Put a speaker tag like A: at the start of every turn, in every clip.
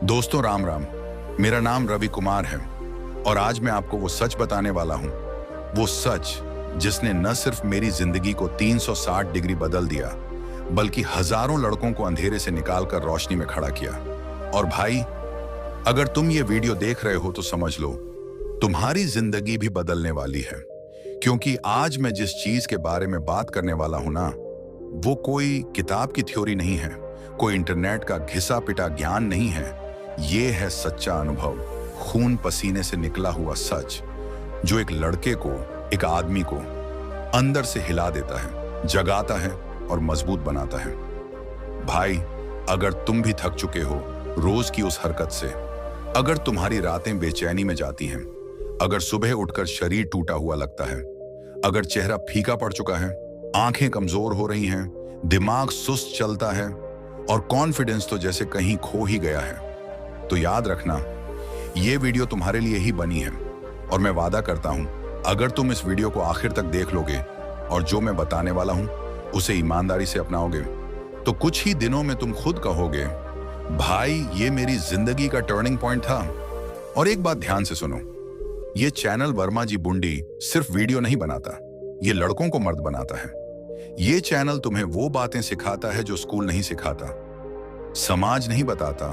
A: दोस्तों राम राम। मेरा नाम रवि कुमार है और आज मैं आपको वो सच बताने वाला हूं, वो सच जिसने न सिर्फ मेरी जिंदगी को 360 डिग्री बदल दिया, बल्कि हजारों लड़कों को अंधेरे से निकालकर रोशनी में खड़ा किया। और भाई, अगर तुम ये वीडियो देख रहे हो तो समझ लो, तुम्हारी जिंदगी भी बदलने वाली है। क्योंकि आज मैं जिस चीज के बारे में बात करने वाला हूं ना, वो कोई किताब की थ्योरी नहीं है, कोई इंटरनेट का घिसा पिटा ज्ञान नहीं है। ये है सच्चा अनुभव, खून पसीने से निकला हुआ सच, जो एक लड़के को, एक आदमी को अंदर से हिला देता है, जगाता है और मजबूत बनाता है। भाई, अगर तुम भी थक चुके हो रोज की उस हरकत से, अगर तुम्हारी रातें बेचैनी में जाती हैं, अगर सुबह उठकर शरीर टूटा हुआ लगता है, अगर चेहरा फीका पड़ चुका है, आंखें कमजोर हो रही हैं, दिमाग सुस्त चलता है और कॉन्फिडेंस तो जैसे कहीं खो ही गया है, तो याद रखना, ये वीडियो तुम्हारे लिए ही बनी है। और मैं वादा करता हूं, अगर तुम इस वीडियो को आखिर तक देख लोगे और जो मैं बताने वाला हूं उसे ईमानदारी से अपनाओगे, तो कुछ ही दिनों में तुम खुद कहोगे, भाई ये मेरी जिंदगी का टर्निंग पॉइंट था। और एक बात ध्यान से सुनो, ये चैनल वर्मा जी बुंडी सिर्फ वीडियो नहीं बनाता, ये लड़कों को मर्द बनाता है। ये चैनल तुम्हें वो बातें सिखाता है जो स्कूल नहीं सिखाता, समाज नहीं बताता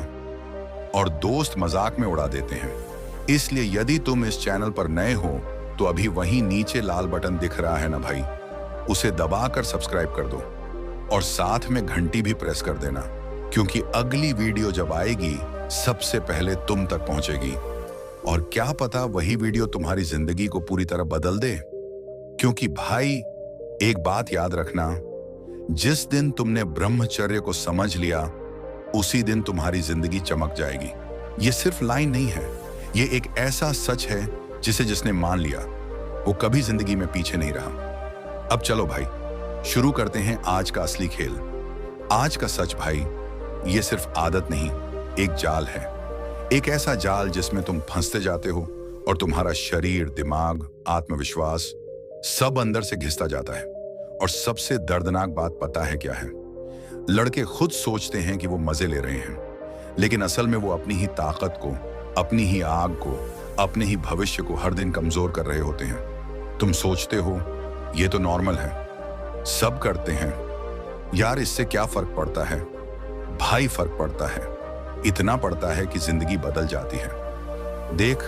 A: और दोस्त मजाक में उड़ा देते हैं। इसलिए यदि तुम इस चैनल पर नए हो तो अभी वहीं नीचे लाल बटन दिख रहा है ना भाई, उसे दबाकर सब्सक्राइब कर दो और साथ में घंटी भी प्रेस कर देना, क्योंकि अगली वीडियो जब आएगी सबसे पहले तुम तक पहुंचेगी। और क्या पता वही वीडियो तुम्हारी जिंदगी को पूरी तरह बदल दे। क्योंकि भाई, एक बात याद रखना, जिस दिन तुमने ब्रह्मचर्य को समझ लिया उसी दिन तुम्हारी जिंदगी चमक जाएगी। ये सिर्फ लाइन नहीं है, ये एक ऐसा सच है जिसे जिसने मान लिया वो कभी जिंदगी में पीछे नहीं रहा। अब चलो भाई, शुरू करते हैं आज का असली खेल। आज का सच भाई, ये सिर्फ आदत नहीं, एक जाल है। एक ऐसा जाल जिसमें तुम फंसते जाते हो और तुम्हारा शरीर, दिमाग, आत्मविश्वास सब अंदर से घिसता जाता है। और सबसे दर्दनाक बात पता है क्या है? लड़के खुद सोचते हैं कि वो मजे ले रहे हैं, लेकिन असल में वो अपनी ही ताकत को, अपनी ही आग को, अपने ही भविष्य को हर दिन कमजोर कर रहे होते हैं। तुम सोचते हो ये तो नॉर्मल है, सब करते हैं यार, इससे क्या फर्क पड़ता है? भाई फर्क पड़ता है, इतना पड़ता है कि जिंदगी बदल जाती है। देख,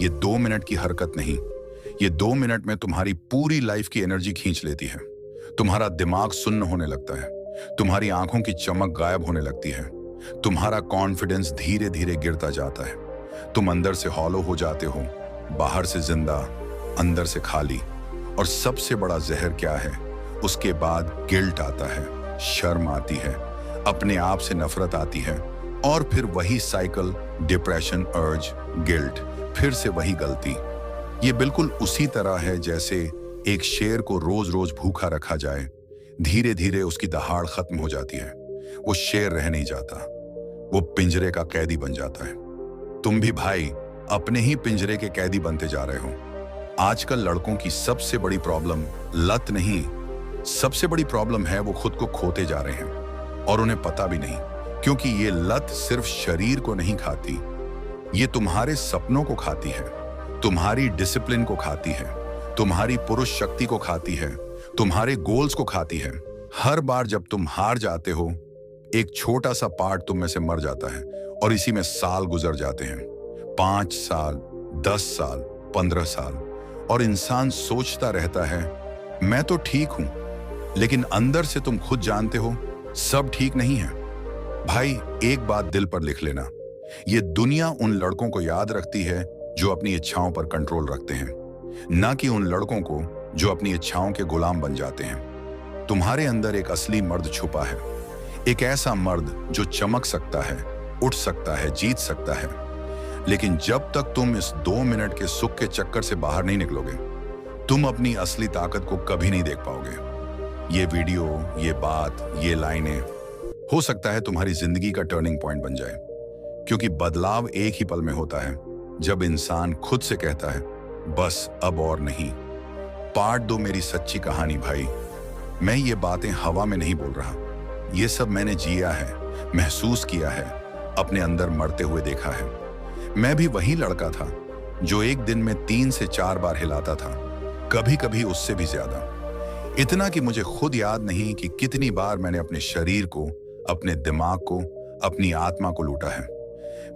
A: ये 2 मिनट की हरकत नहीं, ये 2 मिनट में तुम्हारी पूरी लाइफ की एनर्जी खींच लेती है। तुम्हारा दिमाग सुन्न होने लगता है, तुम्हारी आंखों की चमक गायब होने लगती है, तुम्हारा कॉन्फिडेंस धीरे धीरे गिरता जाता है, तुम अंदर से हॉलो हो जाते हो, बाहर से जिंदा, अंदर से खाली। और सबसे बड़ा जहर क्या है? उसके बाद गिल्ट आता है, शर्म आती है, अपने आप से नफरत आती है, और फिर वही साइकिल, डिप्रेशन, अर्ज, गिल्ट, फिर से वही गलती। ये बिल्कुल उसी तरह है जैसे एक शेर को रोज रोज भूखा रखा जाए, धीरे धीरे उसकी दहाड़ खत्म हो जाती है, वो शेर रह नहीं जाता, वो पिंजरे का कैदी बन जाता है। तुम भी भाई अपने ही पिंजरे के कैदी बनते जा रहे हो। आजकल लड़कों की सबसे बड़ी प्रॉब्लम लत नहीं, सबसे बड़ी प्रॉब्लम है वो खुद को खोते जा रहे हैं और उन्हें पता भी नहीं। क्योंकि ये लत सिर्फ शरीर को नहीं खाती, ये तुम्हारे सपनों को खाती है, तुम्हारी डिसिप्लिन को खाती है, तुम्हारी पुरुष शक्ति को खाती है, तुम्हारे गोल्स को खाती है। हर बार जब तुम हार जाते हो, एक छोटा सा पार्ट तुम में से मर जाता है और इसी में साल गुजर जाते हैं, 5 साल, 10 साल, 15 साल, और इंसान सोचता रहता है मैं तो ठीक हूं, लेकिन अंदर से तुम खुद जानते हो सब ठीक नहीं है। भाई, एक बात दिल पर लिख लेना, ये दुनिया उन लड़कों को याद रखती है जो अपनी इच्छाओं पर कंट्रोल रखते हैं, ना कि उन लड़कों को जो अपनी इच्छाओं के गुलाम बन जाते हैं। तुम्हारे अंदर एक असली मर्द छुपा है, एक ऐसा मर्द जो चमक सकता है, उठ सकता है, जीत सकता है। लेकिन जब तक तुम इस 2 मिनट के सुख के चक्कर से बाहर नहीं निकलोगे, तुम अपनी असली ताकत को कभी नहीं देख पाओगे। ये वीडियो, ये बात, ये लाइनें हो सकता है तुम्हारी जिंदगी का टर्निंग पॉइंट बन जाए। क्योंकि बदलाव एक ही पल में होता है, जब इंसान खुद से कहता है बस अब और नहीं। पार्ट 2 मेरी सच्ची कहानी भाई। मैं ये बातें हवा में नहीं बोल रहा, ये सब मैंने जिया है, महसूस किया है, अपने अंदर मरते हुए देखा है। मैं भी वही लड़का था जो एक दिन में 3 से 4 बार हिलाता था, कभी कभी उससे भी ज्यादा। इतना कि मुझे खुद याद नहीं कि कितनी बार मैंने अपने शरीर को, अपने दिमाग को, अपनी आत्मा को लूटा है।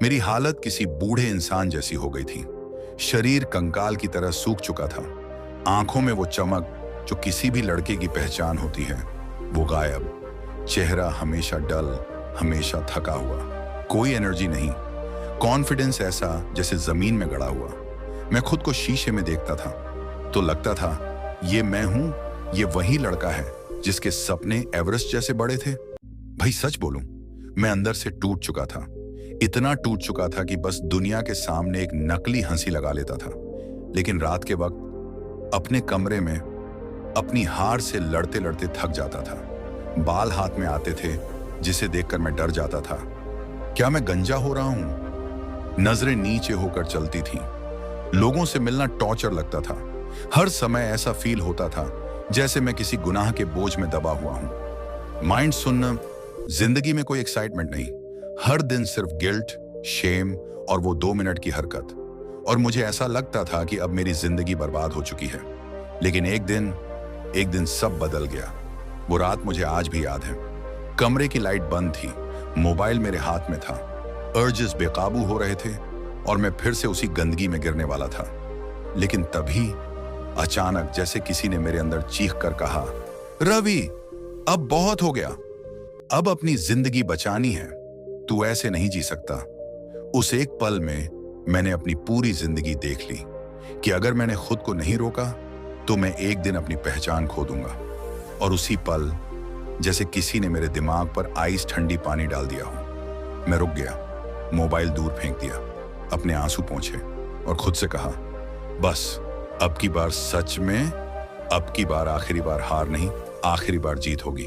A: मेरी हालत किसी बूढ़े इंसान जैसी हो गई थी। शरीर कंकाल की तरह सूख चुका था। आंखों में वो चमक जो किसी भी लड़के की पहचान होती है, वो गायब। चेहरा हमेशा डल, हमेशा थका हुआ, कोई एनर्जी नहीं। कॉन्फिडेंस ऐसा जैसे जमीन में गड़ा हुआ। मैं खुद को शीशे में देखता था तो लगता था ये मैं हूं, ये वही लड़का है जिसके सपने एवरेस्ट जैसे बड़े थे। भाई सच बोलूं, मैं अंदर से टूट चुका था। इतना टूट चुका था कि बस दुनिया के सामने एक नकली हंसी लगा लेता था। लेकिन रात के वक्त अपने कमरे में अपनी हार से लड़ते लड़ते थक जाता था। बाल हाथ में आते थे जिसे देखकर मैं डर जाता था। क्या मैं गंजा हो रहा हूं? नजरें नीचे होकर चलती थीं। लोगों से मिलना टॉर्चर लगता था। हर समय ऐसा फील होता था जैसे मैं किसी गुनाह के बोझ में दबा हुआ हूं। माइंड सुनना, जिंदगी में कोई एक्साइटमेंट नहीं। हर दिन सिर्फ गिल्ट, शेम और वो 2 मिनट की हरकत। और मुझे ऐसा लगता था कि अब मेरी जिंदगी बर्बाद हो चुकी है। लेकिन एक दिन सब बदल गया। वो रात मुझे आज भी याद है। कमरे की लाइट बंद थी, मोबाइल मेरे हाथ में था, अर्जेस बेकाबू हो रहे थे और मैं फिर से उसी गंदगी में गिरने वाला था। लेकिन तभी अचानक जैसे किसी ने मेरे अंदर चीख कर कहा, रवि, अब बहुत हो गया, अब अपनी जिंदगी बचानी है, तू ऐसे नहीं जी सकता। उस एक पल में मैंने अपनी पूरी जिंदगी देख ली कि अगर मैंने खुद को नहीं रोका तो मैं एक दिन अपनी पहचान खो दूंगा। और उसी पल जैसे किसी ने मेरे दिमाग पर आइस ठंडी पानी डाल दिया हो। मैं रुक गया, मोबाइल दूर फेंक दिया, अपने आंसू पोंछे और खुद से कहा, बस अब की बार सच में, अब की बार आखिरी बार हार नहीं, आखिरी बार जीत होगी।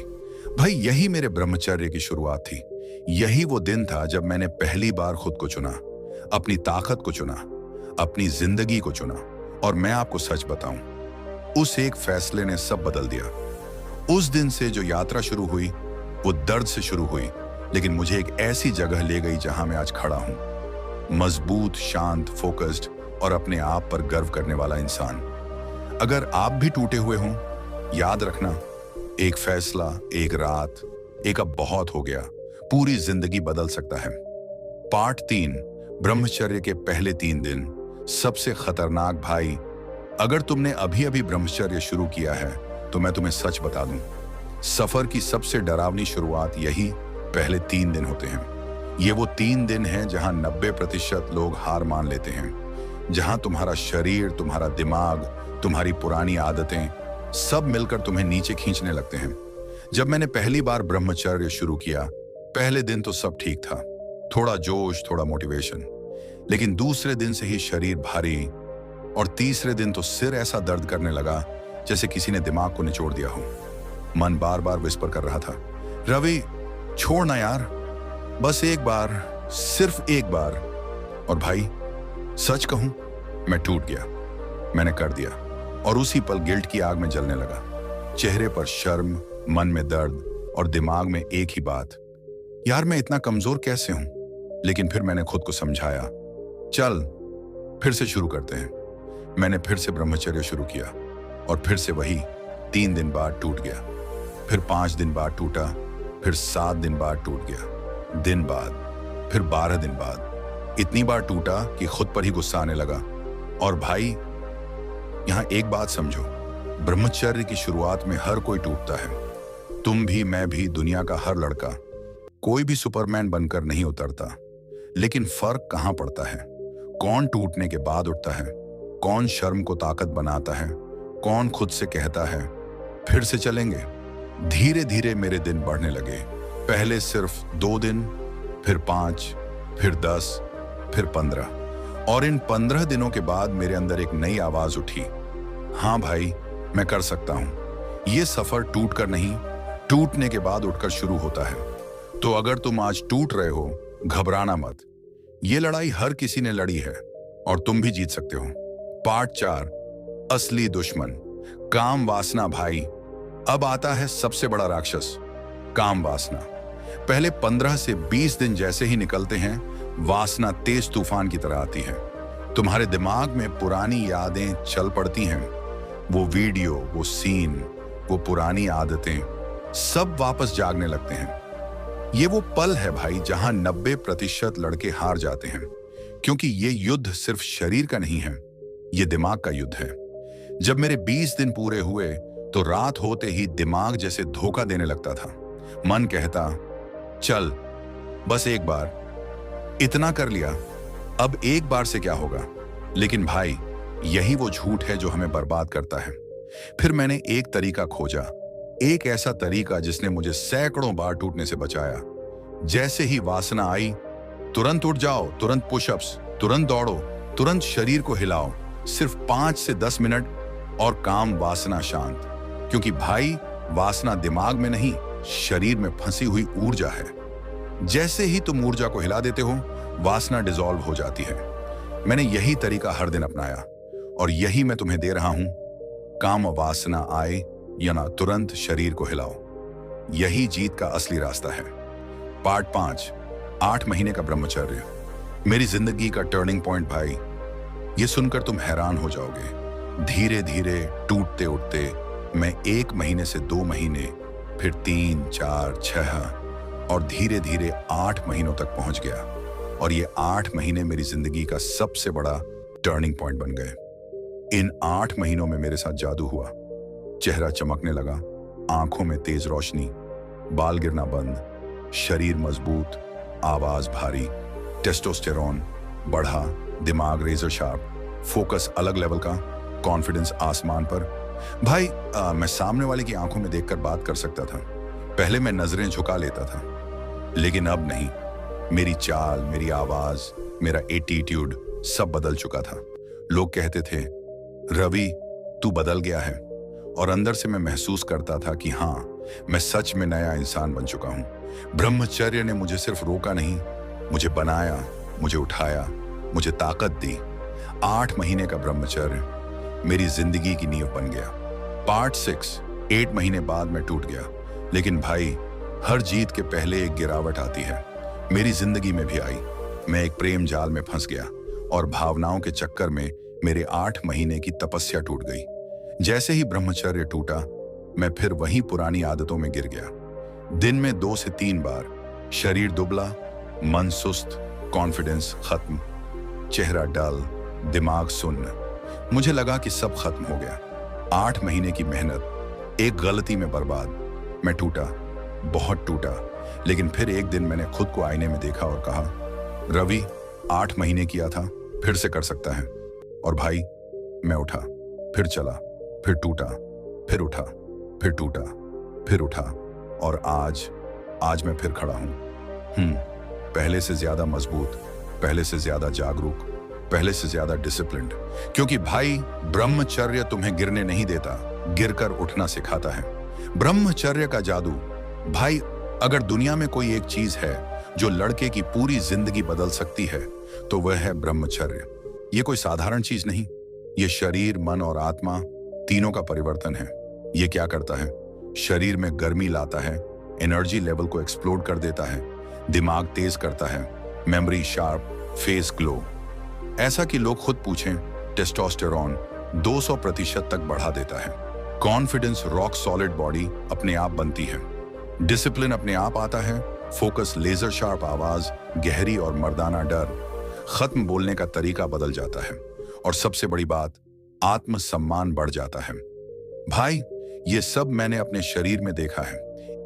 A: भाई यही मेरे ब्रह्मचर्य की शुरुआत थी। यही वो दिन था जब मैंने पहली बार खुद को चुना, अपनी ताकत को चुना, अपनी जिंदगी को चुना। और मैं आपको सच बताऊं, उस एक फैसले ने सब बदल दिया। उस दिन से जो यात्रा शुरू हुई वो दर्द से शुरू हुई, लेकिन मुझे एक ऐसी जगह ले गई जहां मैं आज खड़ा हूं, मजबूत, शांत, फोकस्ड और अपने आप पर गर्व करने वाला इंसान। अगर आप भी टूटे हुए हों, याद रखना, एक फैसला, एक रात, एक अब बहुत हो गया, पूरी जिंदगी बदल सकता है। पार्ट 3, ब्रह्मचर्य के पहले 3 दिन, सबसे खतरनाक। भाई अगर तुमने अभी अभी ब्रह्मचर्य शुरू किया है तो मैं तुम्हें सच बता दूं, सफर की सबसे डरावनी शुरुआत यही पहले 3 दिन होते हैं। ये वो 3 दिन हैं जहां 90% लोग हार मान लेते हैं, जहां तुम्हारा शरीर, तुम्हारा दिमाग, तुम्हारी पुरानी आदतें सब मिलकर तुम्हें नीचे खींचने लगते हैं। जब मैंने पहली बार ब्रह्मचर्य शुरू किया, पहले दिन तो सब ठीक था, थोड़ा जोश, थोड़ा मोटिवेशन। लेकिन दूसरे दिन से ही शरीर भारी और तीसरे दिन तो सिर ऐसा दर्द करने लगा जैसे किसी ने दिमाग को निचोड़ दिया हो। मन बार बार विस्पर कर रहा था, रवि छोड़ ना यार, बस एक बार, सिर्फ एक बार। और भाई सच कहूं, मैं टूट गया। मैंने कर दिया और उसी पल गिल्ट की आग में जलने लगा। चेहरे पर शर्म, मन में दर्द और दिमाग में एक ही बात, यार मैं इतना कमजोर कैसे हूं। लेकिन फिर मैंने खुद को समझाया, चल फिर से शुरू करते हैं। मैंने फिर से ब्रह्मचर्य शुरू किया और फिर से वही 3 दिन बाद टूट गया, फिर 5 दिन बाद टूटा, फिर 7 दिन बाद टूट गया, दिन बाद, फिर 12 दिन बाद। इतनी बार टूटा कि खुद पर ही गुस्सा आने लगा। और भाई यहां एक बात समझो, ब्रह्मचर्य की शुरुआत में हर कोई टूटता है। तुम भी, मैं भी, दुनिया का हर लड़का। कोई भी सुपरमैन बनकर नहीं उतरता। लेकिन फर्क कहां पड़ता है, कौन टूटने के बाद उठता है, कौन शर्म को ताकत बनाता है, कौन खुद से कहता है फिर से चलेंगे। धीरे धीरे मेरे दिन बढ़ने लगे। पहले सिर्फ 2 दिन, फिर 5, फिर 10, फिर 15। और इन 15 दिनों के बाद मेरे अंदर एक नई आवाज उठी, हाँ भाई मैं कर सकता हूं। ये सफर टूट कर नहीं, टूटने के बाद उठकर शुरू होता है। तो अगर तुम आज टूट रहे हो, घबराना मत। ये लड़ाई हर किसी ने लड़ी है और तुम भी जीत सकते हो। पार्ट 4, असली दुश्मन, काम वासना। भाई अब आता है सबसे बड़ा राक्षस, काम वासना। पहले 15 से 20 दिन जैसे ही निकलते हैं, वासना तेज तूफान की तरह आती है। तुम्हारे दिमाग में पुरानी यादें चल पड़ती हैं। वो वीडियो, वो सीन, वो पुरानी आदतें सब वापस जागने लगते हैं। ये वो पल है भाई जहां 90% लड़के हार जाते हैं, क्योंकि ये युद्ध सिर्फ शरीर का नहीं है, ये दिमाग का युद्ध है। जब मेरे 20 दिन पूरे हुए तो रात होते ही दिमाग जैसे धोखा देने लगता था। मन कहता, चल बस एक बार, इतना कर लिया, अब एक बार से क्या होगा। लेकिन भाई, यही वो झूठ है जो हमें बर्बाद करता है। फिर मैंने एक तरीका खोजा, एक ऐसा तरीका जिसने मुझे सैकड़ों बार टूटने से बचाया। जैसे ही वासना आई, तुरंत उठ जाओ, तुरंत पुशअप्स, तुरंत दौड़ो, तुरंत शरीर को हिलाओ, सिर्फ 5 से 10 मिनट और काम वासना शांत। क्योंकि भाई, वासना दिमाग में नहीं, शरीर में फंसी हुई ऊर्जा है। जैसे ही तुम ऊर्जा को हिला देते हो, वासना डिसॉल्व हो जाती है। मैंने यही तरीका हर दिन अपनाया और यही मैं तुम्हें दे रहा हूं। काम वासना आए या ना, तुरंत शरीर को हिलाओ। यही जीत का असली रास्ता है। पार्ट 5, 8 महीने का ब्रह्मचर्य, मेरी जिंदगी का टर्निंग पॉइंट। भाई, ये सुनकर तुम हैरान हो जाओगे। धीरे धीरे टूटते उठते मैं 1 महीने से 2 महीने, फिर 3, 4, 6 और धीरे धीरे 8 महीनों तक पहुंच गया। और ये 8 महीने मेरी जिंदगी का सबसे बड़ा टर्निंग पॉइंट बन गए। इन 8 महीनों में मेरे साथ जादू हुआ। चेहरा चमकने लगा, आंखों में तेज रोशनी, बाल गिरना बंद, शरीर मजबूत, आवाज भारी, टेस्टोस्टेरोन बढ़ा, दिमाग रेजर शार्प, फोकस अलग लेवल का, कॉन्फिडेंस आसमान पर। भाई, मैं सामने वाले की आंखों में देखकर बात कर सकता था। पहले मैं नजरें झुका लेता था, लेकिन अब नहीं। मेरी चाल, मेरी आवाज, मेरा एटीट्यूड सब बदल चुका था। लोग कहते थे, रवि तू बदल गया है, और अंदर से मैं महसूस करता था कि हाँ, मैं सच में नया इंसान बन चुका हूं। ब्रह्मचर्य ने मुझे सिर्फ रोका नहीं, मुझे बनाया, मुझे उठाया, मुझे ताकत दी। 8 महीने का ब्रह्मचर्य मेरी जिंदगी की नींव बन गया। पार्ट 6, 8 महीने बाद मैं टूट गया। लेकिन भाई, हर जीत के पहले एक गिरावट आती है। मेरी जिंदगी में भी आई। मैं एक प्रेम जाल में फंस गया और भावनाओं के चक्कर में मेरे 8 महीने की तपस्या टूट गई। जैसे ही ब्रह्मचर्य टूटा, मैं फिर वही पुरानी आदतों में गिर गया। दिन में 2 से 3 बार, शरीर दुबला, मन सुस्त, कॉन्फिडेंस खत्म, चेहरा डल, दिमाग सुन्न। मुझे लगा कि सब खत्म हो गया। 8 महीने की मेहनत एक गलती में बर्बाद। मैं टूटा, बहुत टूटा। लेकिन फिर एक दिन मैंने खुद को आईने में देखा और कहा, रवि 8 महीने किया था, फिर से कर सकता है। और भाई, मैं उठा, फिर चला, फिर टूटा, फिर उठा, फिर टूटा, फिर उठा, और आज मैं फिर खड़ा हूं। पहले से ज्यादा मजबूत, पहले से ज्यादा जागरूक, पहले से ज्यादा डिसिप्लिन्ड। क्योंकि भाई, ब्रह्मचर्य तुम्हें गिरने नहीं देता, गिरकर उठना सिखाता है। ब्रह्मचर्य का जादू। भाई, अगर दुनिया में कोई एक चीज है जो लड़के की पूरी जिंदगी बदल सकती है, तो वह है ब्रह्मचर्य। ये कोई साधारण चीज नहीं, ये शरीर, मन और आत्मा तीनों का परिवर्तन है। ये क्या करता है? शरीर में गर्मी लाता है, एनर्जी लेवल को एक्सप्लोड कर देता है, दिमाग तेज करता है, मेमोरी शार्प, फेस ग्लो। ऐसा कि लोग खुद पूछें, टेस्टोस्टेरोन 200% तक बढ़ा देता है। कॉन्फिडेंस, रॉक सॉलिड बॉडी अपने आप बनती है। डिसिप्लिन अपने आप आता है। फोकस, लेजर शार्प आवाज, गहरी और मर्दाना डर खत्म, बोलने का तरीका बदल जाता है। और सबसे बड़ी बात, आत्मसम्मान बढ़ जाता है। भाई, ये सब मैंने अपने शरीर में देखा है।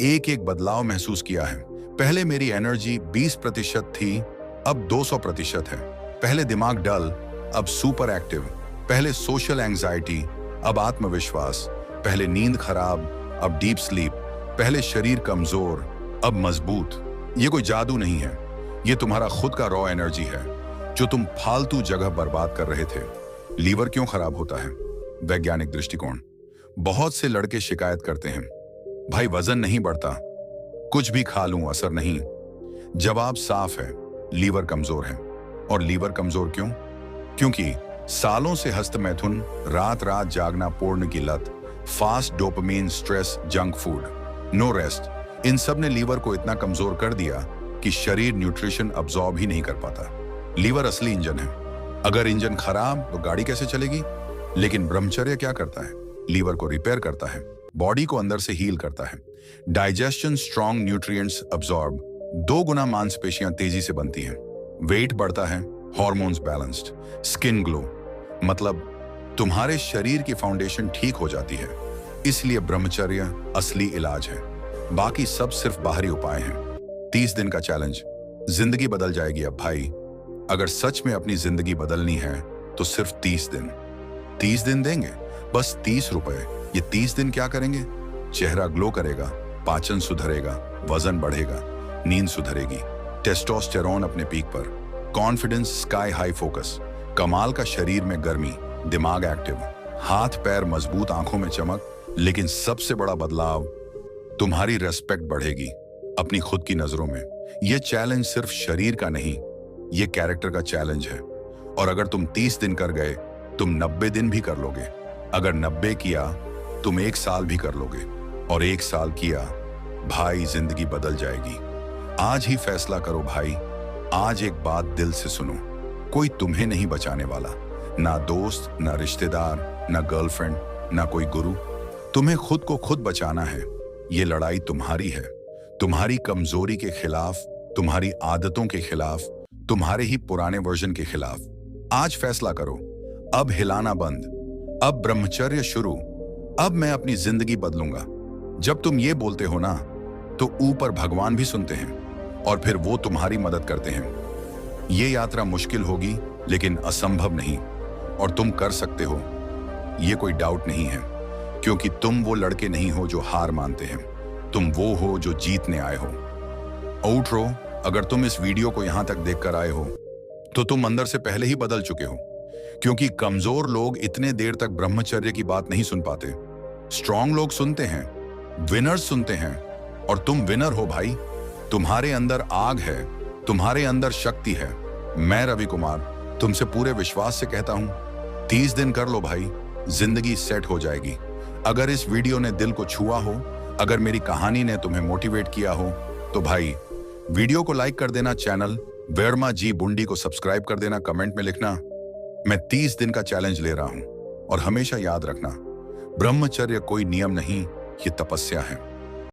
A: एक एक बदलाव महसूस किया है। पहले मेरी एनर्जी 20% थी, अब 200% है। पहले दिमाग डल, अब सुपर एक्टिव। पहले सोशल एंजाइटी, अब आत्मविश्वास। पहले नींद खराब, अब डीप स्लीप। पहले शरीर कमजोर, अब मजबूत। ये कोई जादू नहीं है, ये तुम्हारा खुद का रॉ एनर्जी है जो तुम फालतू जगह बर्बाद कर रहे थे। लीवर क्यों खराब होता है? वैज्ञानिक दृष्टिकोण। बहुत से लड़के शिकायत करते हैं, भाई वजन नहीं बढ़ता, कुछ भी खा लूं असर नहीं। जवाब साफ है, लीवर कमजोर है। और लीवर कमजोर क्यों? क्योंकि सालों से हस्त मैथुन, रात रात जागना, पोर्न की लत, fast dopamine, stress, junk food, no rest, इन सब ने लीवर को इतना कमजोर कर दिया कि शरीर न्यूट्रिशन अब्सॉर्ब ही नहीं कर पाता। लीवर असली इंजन है। अगर इंजन खराब तो गाड़ी कैसे चलेगी? लेकिन ब्रह्मचर्य क्या करता है? लीवर को रिपेयर करता है, बॉडी को अंदर से हील करता है। डाइजेशन स्ट्रॉन्ग, न्यूट्रिएंट्स अब्सॉर्ब, 2 गुना मांसपेशियां तेजी से बनती हैं, वेट बढ़ता है, हॉर्मोन्स बैलेंस्ड, स्किन ग्लो, मतलब तुम्हारे शरीर की फाउंडेशन ठीक हो जाती है। इसलिए ब्रह्मचर्य असली इलाज है, बाकी सब सिर्फ बाहरी उपाय हैं। 30 दिन का चैलेंज, जिंदगी बदल जाएगी अब भाई। अगर सच में अपनी जिंदगी बदलनी है तो सिर्फ 30 दिन। 30 दिन देंगे, बस 30 रुपए। ये 30 दिन क्या करेंगे? चेहरा ग्लो करेगा, पाचन सुधरेगा, वजन बढ़ेगा, नींद सुधरेगी, टेस्टोस्टेरोन अपने पीक पर, कॉन्फिडेंस स्काई हाई, फोकस कमाल का, शरीर में गर्मी, दिमाग एक्टिव, हाथ पैर मजबूत, आंखों में चमक। लेकिन सबसे बड़ा बदलाव, तुम्हारी रेस्पेक्ट बढ़ेगी अपनी खुद की नजरों में। यह चैलेंज सिर्फ शरीर का नहीं, ये कैरेक्टर का चैलेंज है। और अगर तुम 30 दिन कर गए, तुम 90 दिन भी कर लोगे। अगर 90 किया, तुम 1 साल भी कर लोगे। और 1 साल किया, भाई जिंदगी बदल जाएगी। आज ही फैसला करो भाई। आज एक बात दिल से सुनो, कोई तुम्हें नहीं बचाने वाला, ना दोस्त, ना रिश्तेदार, ना गर्लफ्रेंड, ना कोई गुरु। तुम्हें खुद को खुद बचाना है। ये लड़ाई तुम्हारी है, तुम्हारी कमजोरी के खिलाफ, तुम्हारी आदतों के खिलाफ, तुम्हारे ही पुराने वर्जन के खिलाफ। आज फैसला करो, अब हिलाना बंद, अब ब्रह्मचर्य शुरू, अब मैं अपनी जिंदगी बदलूंगा। जब तुम ये बोलते हो ना, तो ऊपर भगवान भी सुनते हैं और फिर वो तुम्हारी मदद करते हैं। ये यात्रा मुश्किल होगी लेकिन असंभव नहीं, और तुम कर सकते हो, ये कोई डाउट नहीं है। क्योंकि तुम वो लड़के नहीं हो जो हार मानते हैं, तुम वो हो जो जीतने आए हो। आउटरो, अगर तुम इस वीडियो को यहां तक देखकर आए हो तो तुम अंदर से पहले ही बदल चुके हो। क्योंकि कमजोर लोग इतने देर तक ब्रह्मचर्य की बात नहीं सुन पाते। स्ट्रांग लोग सुनते हैं, विनर्स सुनते हैं, और तुम विनर हो भाई। तुम्हारे अंदर आग है, तुम्हारे अंदर शक्ति है। मैं रवि कुमार तुमसे पूरे विश्वास से कहता हूं, 30 दिन कर लो भाई, जिंदगी सेट हो जाएगी। अगर इस वीडियो ने दिल को छुआ हो, अगर मेरी कहानी ने तुम्हें मोटिवेट किया हो, तो भाई वीडियो को लाइक कर देना, चैनल वर्मा जी बुंडी को सब्सक्राइब कर देना, कमेंट में लिखना मैं 30 दिन का चैलेंज ले रहा हूं। और हमेशा याद रखना, ब्रह्मचर्य कोई नियम नहीं, ये तपस्या है।